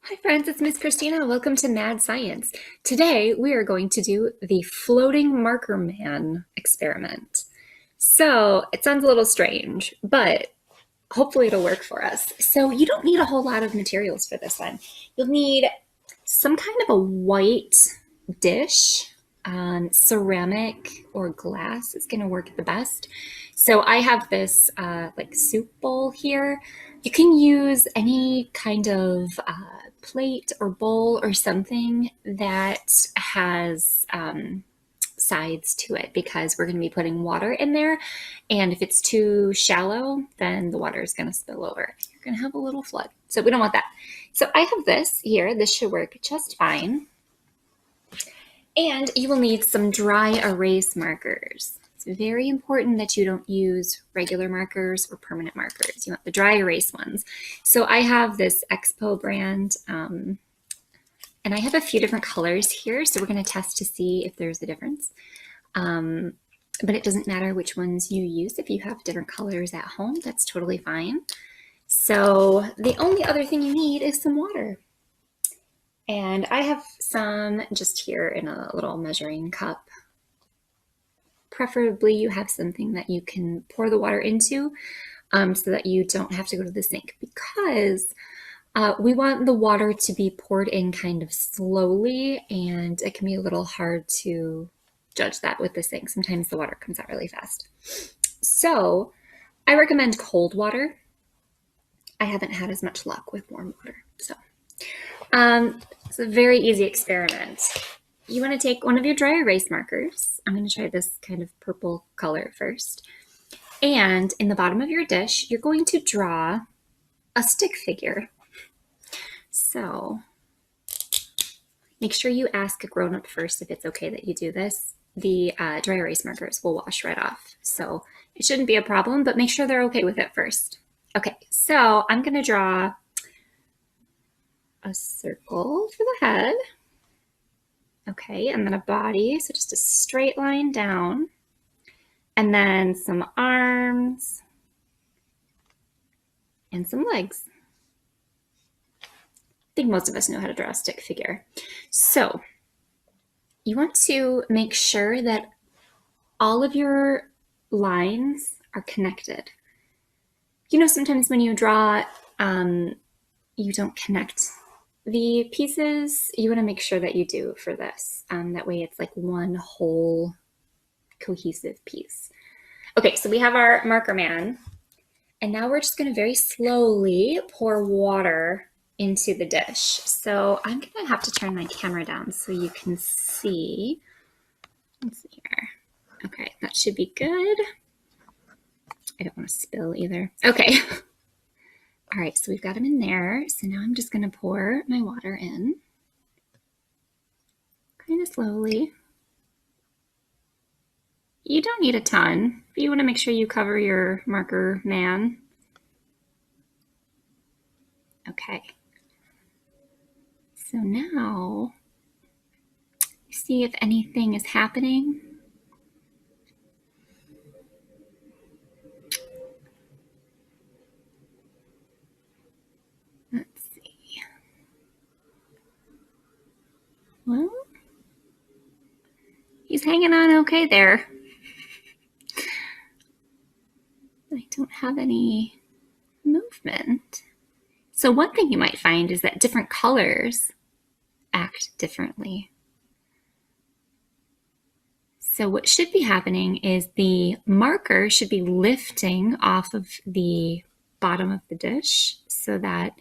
Hi friends, it's Miss Christina. Welcome to Mad Science. Today we are going to do the floating marker man experiment. So it sounds a little strange, but hopefully it'll work for us. So you don't need a whole lot of materials for this one. You'll need some kind of a white dish. Ceramic or glass is going to work the best. So I have this like soup bowl here. You can use any kind of plate or bowl or something that has sides to it because we're going to be putting water in there. And if it's too shallow, then the water is going to spill over. You're going to have a little flood. So we don't want that. So I have this here. This should work just fine. And you will need some dry erase markers. It's very important that you don't use regular markers or permanent markers. You want the dry erase ones. So I have this Expo brand, and I have a few different colors here. So we're going to test to see if there's a difference. But it doesn't matter which ones you use. If you have different colors at home, that's totally fine. So the only other thing you need is some water. And I have some just here in a little measuring cup. Preferably you have something that you can pour the water into so that you don't have to go to the sink, because we want the water to be poured in kind of slowly, and it can be a little hard to judge that with the sink. Sometimes the water comes out really fast. So I recommend cold water. I haven't had as much luck with warm water. So it's a very easy experiment. You want to take one of your dry erase markers. I'm going to try this kind of purple color first. And in the bottom of your dish, you're going to draw a stick figure. So make sure you ask a grown-up first if it's okay that you do this. The dry erase markers will wash right off. So it shouldn't be a problem, but make sure they're okay with it first. Okay, so I'm going to draw a circle for the head. Okay, and then a body, so just a straight line down. And then some arms and some legs. I think most of us know how to draw a stick figure. So you want to make sure that all of your lines are connected. You know, sometimes when you draw, you don't connect the pieces. You want to make sure that you do for this. That way it's like one whole cohesive piece. Okay, so we have our marker man. And now we're just going to very slowly pour water into the dish. So I'm going to have to turn my camera down so you can see. Let's see here. Okay, that should be good. I don't want to spill either. Okay. All right, so we've got them in there. So now I'm just going to pour my water in kind of slowly. You don't need a ton, but you want to make sure you cover your marker man. Okay. So now, see if anything is happening. Let's see. Well, he's hanging on okay there. I don't have any movement. So one thing you might find is that different colors act differently. So what should be happening is the marker should be lifting off of the bottom of the dish so that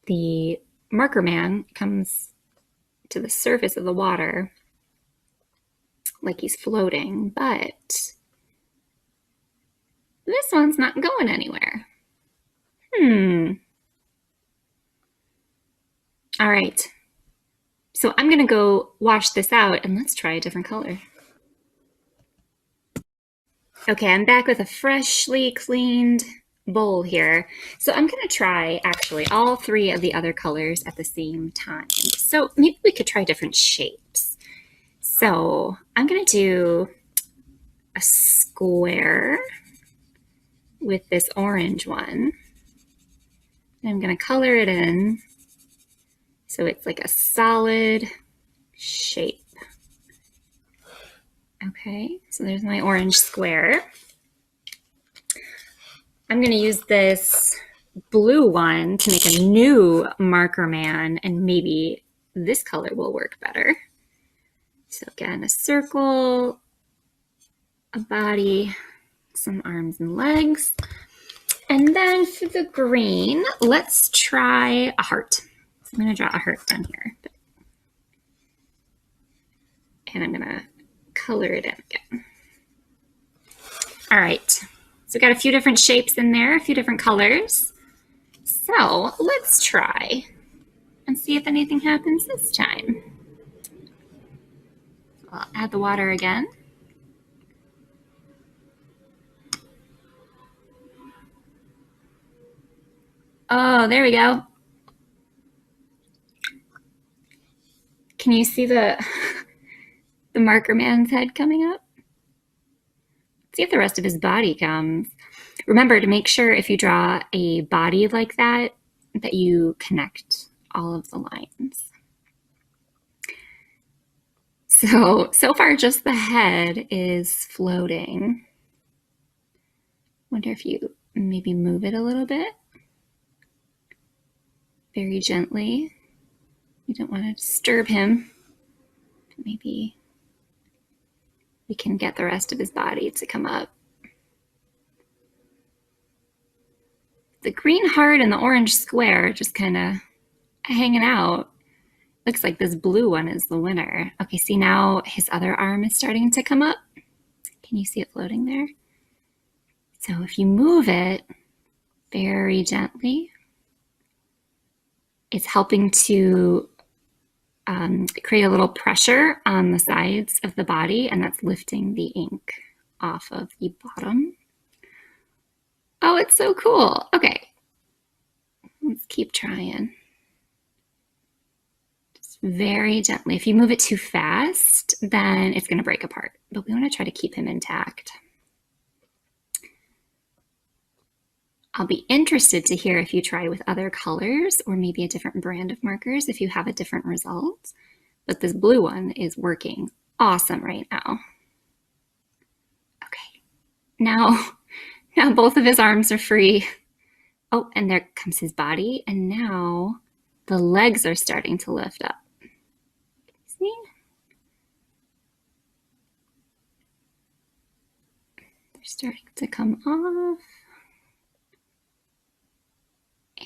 the marker man comes to the surface of the water like he's floating, but this one's not going anywhere. All right. So I'm going to go wash this out and let's try a different color. Okay, I'm back with a freshly cleaned bowl here. So I'm going to try actually all three of the other colors at the same time. So maybe we could try different shapes. So I'm going to do a square with this orange one. And I'm going to color it in So it's like a solid shape. Okay, so there's my orange square. I'm going to use this blue one to make a new marker man, and maybe this color will work better. So again, a circle, a body, some arms and legs. And then for the green, let's try a heart. So I'm going to draw a heart down here. And I'm going to color it in again. All right, so we've got a few different shapes in there, a few different colors. So let's try and see if anything happens this time. I'll add the water again. Oh, there we go. Can you see the marker man's head coming up? See if the rest of his body comes. Remember to make sure if you draw a body like that, that you connect all of the lines. So far just the head is floating. Wonder if you maybe move it a little bit. Very gently. You don't want to disturb him. Maybe we can get the rest of his body to come up. The green heart and the orange square just kind of hanging out. Looks like this blue one is the winner. Okay, see now his other arm is starting to come up. Can you see it floating there? So if you move it very gently, it's helping to create a little pressure on the sides of the body, and that's lifting the ink off of the bottom. Oh, it's so cool. Okay, let's keep trying. Just very gently. If you move it too fast, then it's going to break apart, but we want to try to keep him intact. I'll be interested to hear if you try with other colors or maybe a different brand of markers if you have a different result. But this blue one is working awesome right now. Okay, now both of his arms are free. Oh, and there comes his body, and now the legs are starting to lift up. See? They're starting to come off.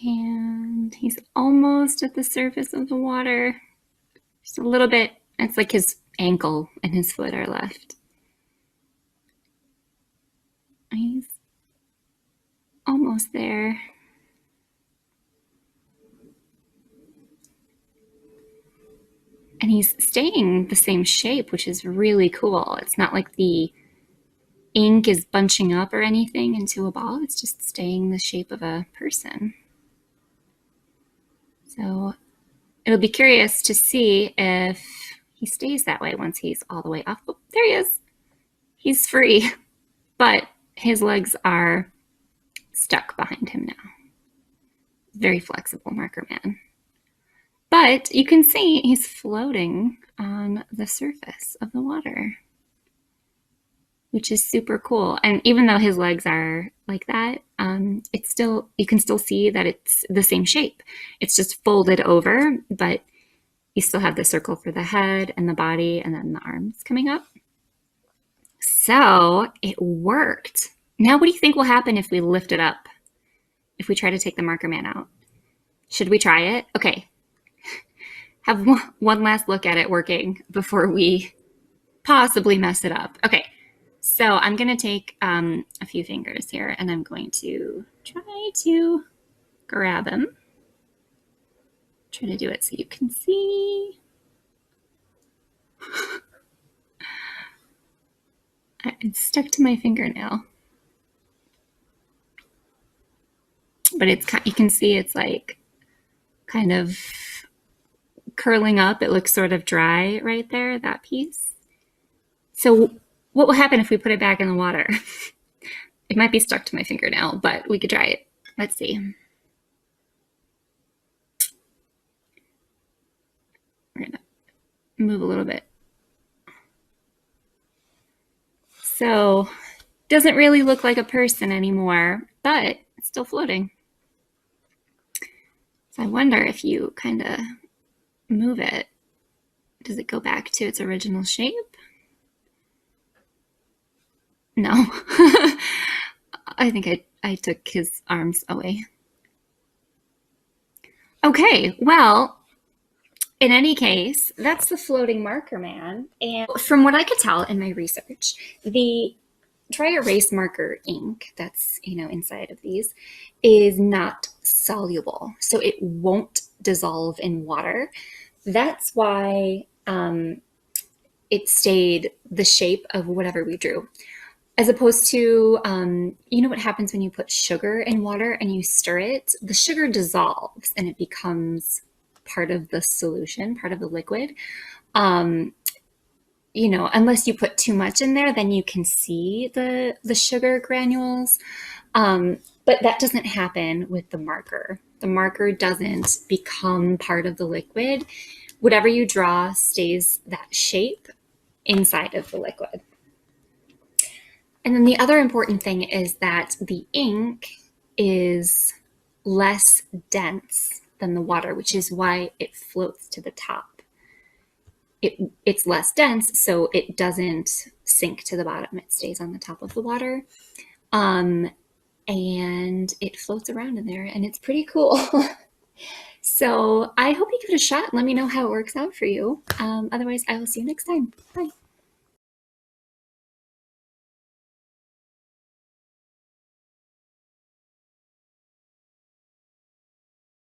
And he's almost at the surface of the water. Just a little bit. It's like his ankle and his foot are left. He's almost there. And he's staying the same shape, which is really cool. It's not like the ink is bunching up or anything into a ball. It's just staying the shape of a person. So it'll be curious to see if he stays that way once he's all the way up. Oh, there he is. He's free, but his legs are stuck behind him now. Very flexible marker man. But you can see he's floating on the surface of the water, which is super cool. And even though his legs are like that, it's still, you can still see that it's the same shape. It's just folded over, but you still have the circle for the head and the body and then the arms coming up. So it worked. Now what do you think will happen if we lift it up? If we try to take the marker man out? Should we try it? Okay. Have one last look at it working before we possibly mess it up. Okay. So I'm going to take a few fingers here and I'm going to try to grab him. Try to do it so you can see. It's stuck to my fingernail. But it's, you can see it's like kind of curling up. It looks sort of dry right there, that piece. So what will happen if we put it back in the water? It might be stuck to my fingernail, but we could try it. Let's see. We're gonna move a little bit. So doesn't really look like a person anymore, but it's still floating. So I wonder if you kind of move it, does it go back to its original shape? No. I think I took his arms away. Okay, well, in any case, that's the floating marker man. And from what I could tell in my research, the dry erase marker ink that's inside of these is not soluble, so it won't dissolve in water. That's why it stayed the shape of whatever we drew, as opposed to what happens when you put sugar in water and you stir it. The sugar dissolves and it becomes part of the solution, part of the liquid. Unless you put too much in there, then you can see the sugar granules. But that doesn't happen with the marker. The marker doesn't become part of the liquid. Whatever you draw stays that shape inside of the liquid. And then the other important thing is that the ink is less dense than the water, which is why it floats to the top. It's less dense, so it doesn't sink to the bottom. It stays on the top of the water. And it floats around in there, and it's pretty cool. So I hope you give it a shot and let me know how it works out for you. Otherwise, I will see you next time. Bye.